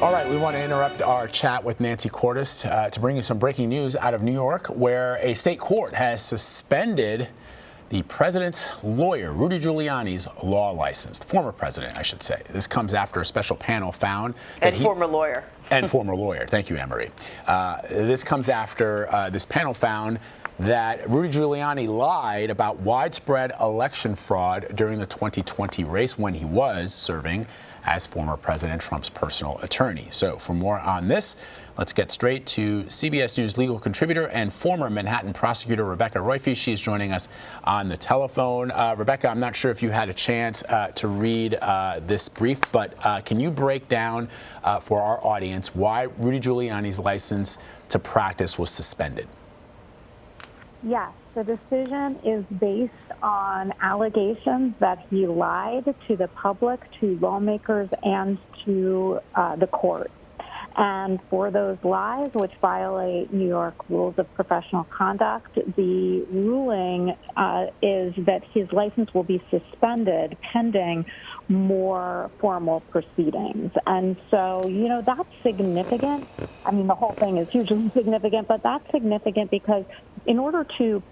All right, we want to interrupt our chat with Nancy Cordes to bring you some breaking news out of New York, where a state court has suspended the president's lawyer, Rudy Giuliani's law license, the former president, I should say. This comes after a special panel found that former lawyer. And former lawyer. Thank you, Anne-Marie. This comes after this panel found that Rudy Giuliani lied about widespread election fraud during the 2020 race when he was serving as former President Trump's personal attorney. So for more on this, let's get straight to CBS News legal contributor and former Manhattan prosecutor Rebecca Roiphe. She's joining us on the telephone. Rebecca, I'm not sure if you had a chance to read this brief, but can you break down for our audience why Rudy Giuliani's license to practice was suspended? Yes, the decision is based on allegations that he lied to the public, to lawmakers, and to the court. And for those lies, which violate New York rules of professional conduct, the ruling is that his license will be suspended pending more formal proceednings. And so, you know, that's significant. I mean, the whole thing is hugely significant, but that's significant because in order to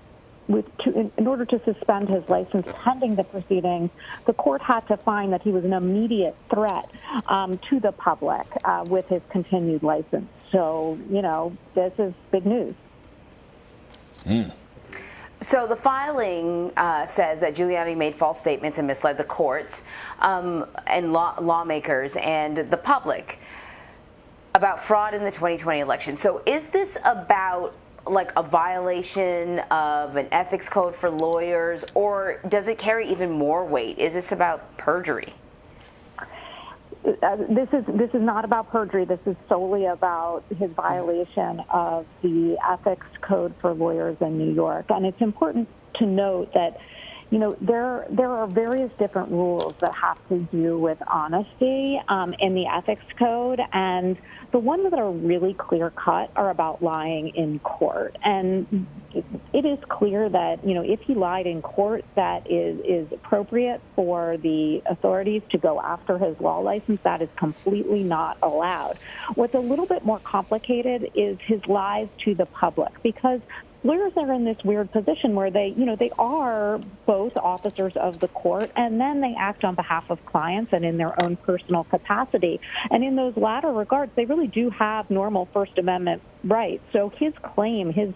suspend his license pending the proceedings, the court had to find that he was an immediate threat to the public with his continued license. So, you know, this is big news. So the filing says that Giuliani made false statements and misled the courts and lawmakers and the public about fraud in the 2020 election. So is this about like a violation of an ethics code for lawyers, or does it carry even more weight? Is this about perjury? This is not about perjury. This is solely about his violation of the ethics code for lawyers in New York. And it's important to note that, you know, there are various different rules that have to do with honesty in the ethics code, and the ones that are really clear-cut are about lying in court. And it is clear that, you know, if he lied in court, that is appropriate for the authorities to go after his law license. That is completely not allowed. What's a little bit more complicated is his lies to the public, because lawyers are in this weird position where they are both officers of the court, and then they act on behalf of clients and in their own personal capacity. And in those latter regards, they really do have normal First Amendment rights. So his claim, his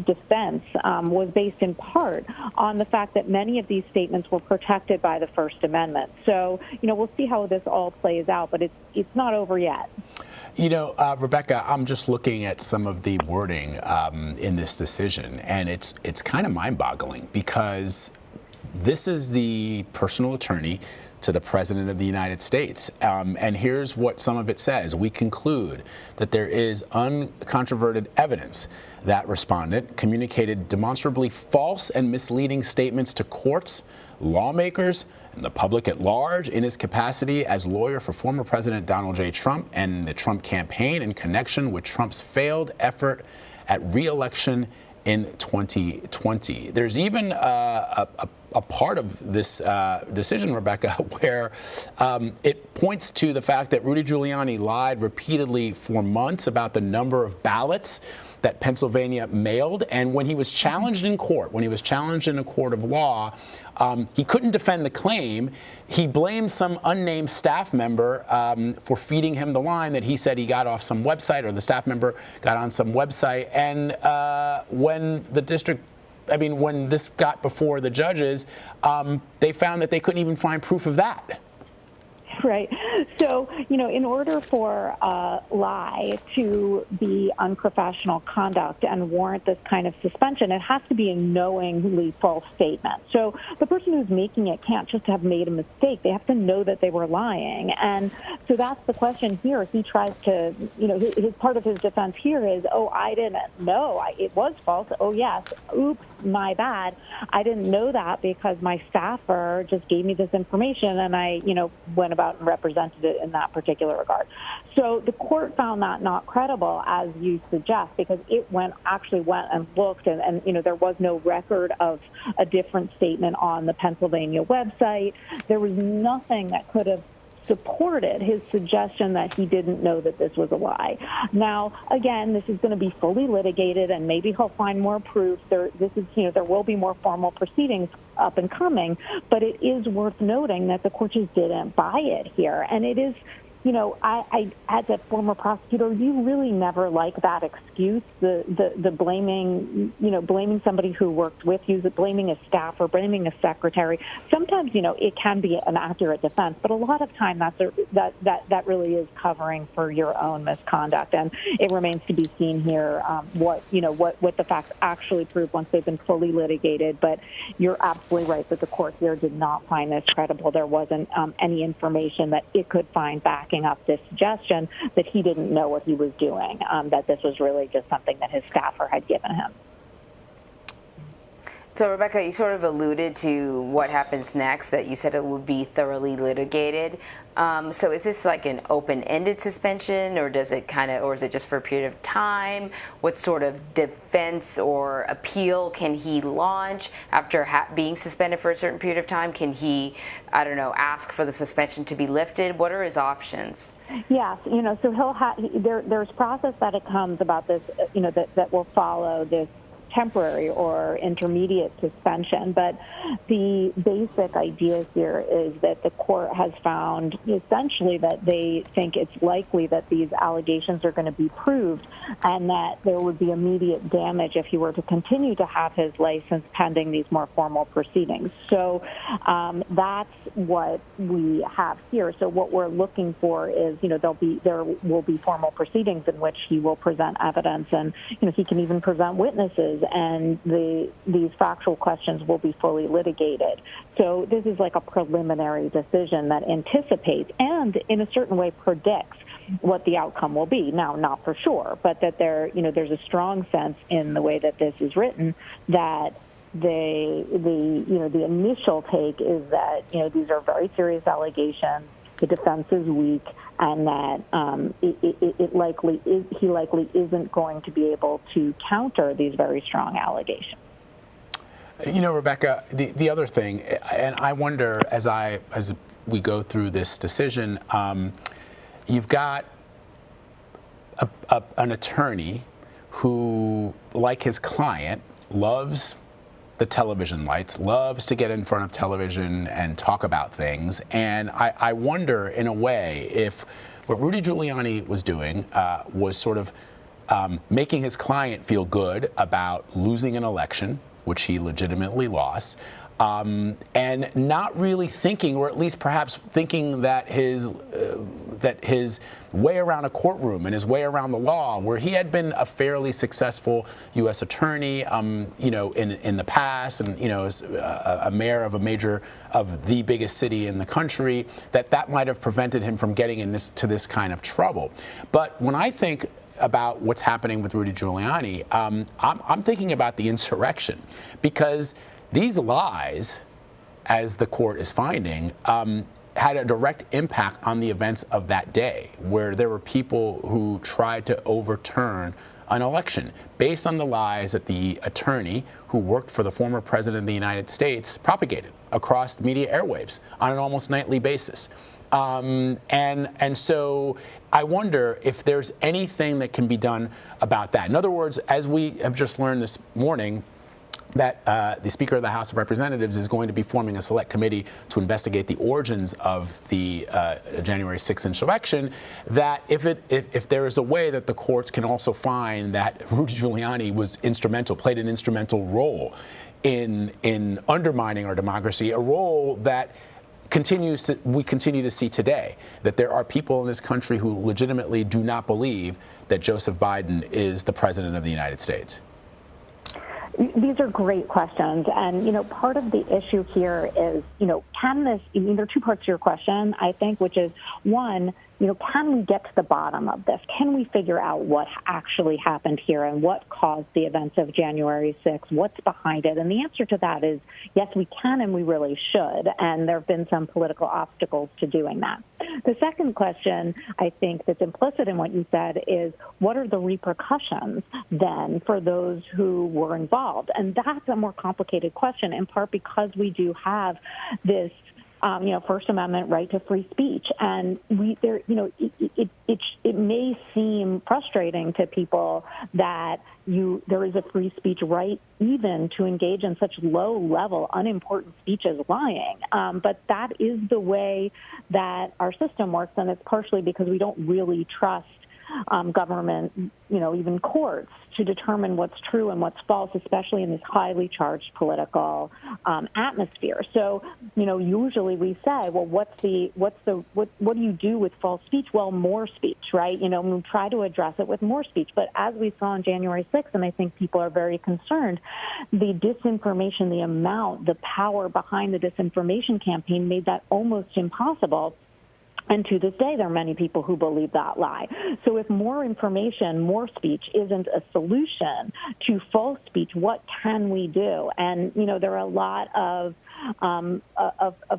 defense was based in part on the fact that many of these statements were protected by the First Amendment. So, you know, we'll see how this all plays out, but it's not over yet. You know, Rebecca, I'm just looking at some of the wording in this decision, and it's kind of mind-boggling because this is the personal attorney to the President of the United States. And here's what some of it says. We conclude that there is uncontroverted evidence that respondent communicated demonstrably false and misleading statements to courts, lawmakers, and the public at large in his capacity as lawyer for former President Donald J. Trump and the Trump campaign in connection with Trump's failed effort at re-election in 2020. There's even a part of this decision, Rebecca, where it points to the fact that Rudy Giuliani lied repeatedly for months about the number of ballots that Pennsylvania mailed. And when he was challenged in court, when he was challenged in a court of law, he couldn't defend the claim. He blamed some unnamed staff member for feeding him the line that he said he got off some website, or the staff member got on some website. And when this got before the judges, they found that they couldn't even find proof of that. Right. So, you know, in order for a lie to be unprofessional conduct and warrant this kind of suspension, it has to be a knowingly false statement. So the person who's making it can't just have made a mistake. They have to know that they were lying. And so that's the question here. He tries to, you know, his part of his defense here is, oh, I didn't know. It was false. Oh, yes. Oops, my bad. I didn't know that because my staffer just gave me this information and I, you know, went about and represented it in that particular regard. So the court found that not credible, as you suggest, because it actually went and looked and you know, there was no record of a different statement on the Pennsylvania website. There was nothing that could have supported his suggestion that he didn't know that this was a lie. Now, again, this is going to be fully litigated, and maybe he'll find more proof. There will be more formal proceedings up and coming, but it is worth noting that the court just didn't buy it here, and it is. I as a former prosecutor, you really never like that excuse, the blaming, blaming somebody who worked with you, blaming a staffer, blaming a secretary. Sometimes, it can be an accurate defense, but a lot of time that really is covering for your own misconduct, and it remains to be seen here what the facts actually prove once they've been fully litigated. But you're absolutely right that the court here did not find this credible. There wasn't any information that it could find backing up this suggestion that he didn't know what he was doing, that this was really just something that his staffer had given him. So, Rebecca, you sort of alluded to what happens next, that you said it would be thoroughly litigated. So is this like an open-ended suspension, or is it just for a period of time? What sort of defense or appeal can he launch after being suspended for a certain period of time? Can he, ask for the suspension to be lifted? What are his options? Yes, so he'll there's process that it comes about this, that will follow this temporary or intermediate suspension. But the basic idea here is that the court has found essentially that they think it's likely that these allegations are going to be proved, and that there would be immediate damage if he were to continue to have his license pending these more formal proceedings. So that's what we have here. So what we're looking for is, there will be formal proceedings in which he will present evidence, and he can even present witnesses, and these factual questions will be fully litigated. So this is like a preliminary decision that anticipates and in a certain way predicts what the outcome will be. Now, not for sure, but that there's a strong sense in the way that this is written that the initial take is that these are very serious allegations. The defense is weak, and that he likely isn't going to be able to counter these very strong allegations. Rebecca, the other thing, and I wonder as we go through this decision, you've got an attorney who, like his client, loves the television lights, loves to get in front of television and talk about things. And I wonder, in a way, if what Rudy Giuliani was doing was sort of making his client feel good about losing an election, which he legitimately lost, and not really thinking, or at least perhaps thinking that his way around a courtroom and his way around the law, where he had been a fairly successful U.S. attorney, in the past, and as a mayor of the biggest city in the country, that might have prevented him from getting into this kind of trouble. But when I think about what's happening with Rudy Giuliani, I'm thinking about the insurrection, because these lies, as the court is finding, had a direct impact on the events of that day, where there were people who tried to overturn an election based on the lies that the attorney who worked for the former president of the United States propagated across the media airwaves on an almost nightly basis. And so I wonder if there's anything that can be done about that. In other words, as we have just learned this morning, that the Speaker of the House of Representatives is going to be forming a select committee to investigate the origins of the January 6th insurrection, that if there is a way that the courts can also find that Rudy Giuliani played an instrumental role in undermining our democracy, a role that we continue to see today, that there are people in this country who legitimately do not believe that Joseph Biden is the president of the United States. These are great questions. And, part of the issue here is, can this, there are two parts to your question, I think, which is, one, can we get to the bottom of this? Can we figure out what actually happened here and what caused the events of January 6th? What's behind it? And the answer to that is, yes, we can, and we really should. And there have been some political obstacles to doing that. The second question, I think, that's implicit in what you said is, what are the repercussions then for those who were involved? And that's a more complicated question, in part because we do have this First Amendment right to free speech. And it may seem frustrating to people that there is a free speech right even to engage in such low-level, unimportant speech as lying. But that is the way that our system works, and it's partially because we don't really trust government, even courts, to determine what's true and what's false, especially in this highly charged political atmosphere. So, usually we say, well, what do you do with false speech? Well, more speech, right? We try to address it with more speech. But as we saw on January 6th, and I think people are very concerned, the disinformation, the amount, the power behind the disinformation campaign made that almost impossible. And to this day, there are many people who believe that lie. So if more information, more speech isn't a solution to false speech, what can we do? And, there are a lot of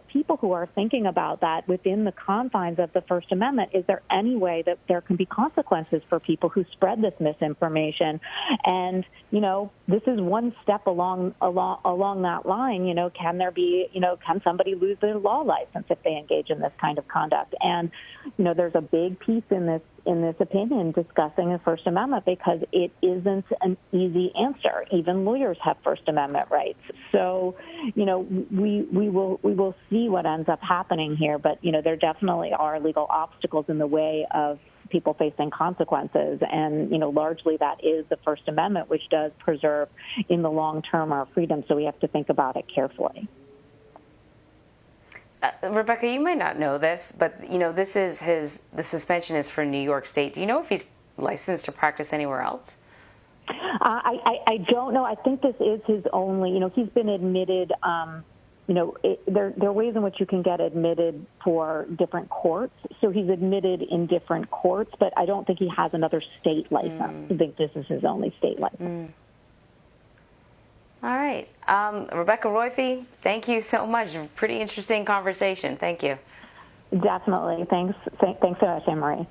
people who are thinking about that within the confines of the First Amendment. Is there any way that there can be consequences for people who spread this misinformation? And, this is one step along that line. Can there be, can somebody lose their law license if they engage in this kind of conduct? And, there's a big piece in this opinion discussing the First Amendment because it isn't an easy answer. Even lawyers have First Amendment rights. So, we will see what ends up happening here. But, there definitely are legal obstacles in the way of people facing consequences. And, largely that is the First Amendment, which does preserve in the long term our freedom. So we have to think about it carefully. Rebecca, you might not know this, but the suspension is for New York State. Do you know if he's licensed to practice anywhere else? I don't know. I think this is his only, he's been admitted, there are ways in which you can get admitted for different courts. So he's admitted in different courts, but I don't think he has another state license. I think this is his only state license. All right. Rebecca Roiphe, thank you so much. Pretty interesting conversation. Thank you. Definitely. Thanks so much, Anne-Marie.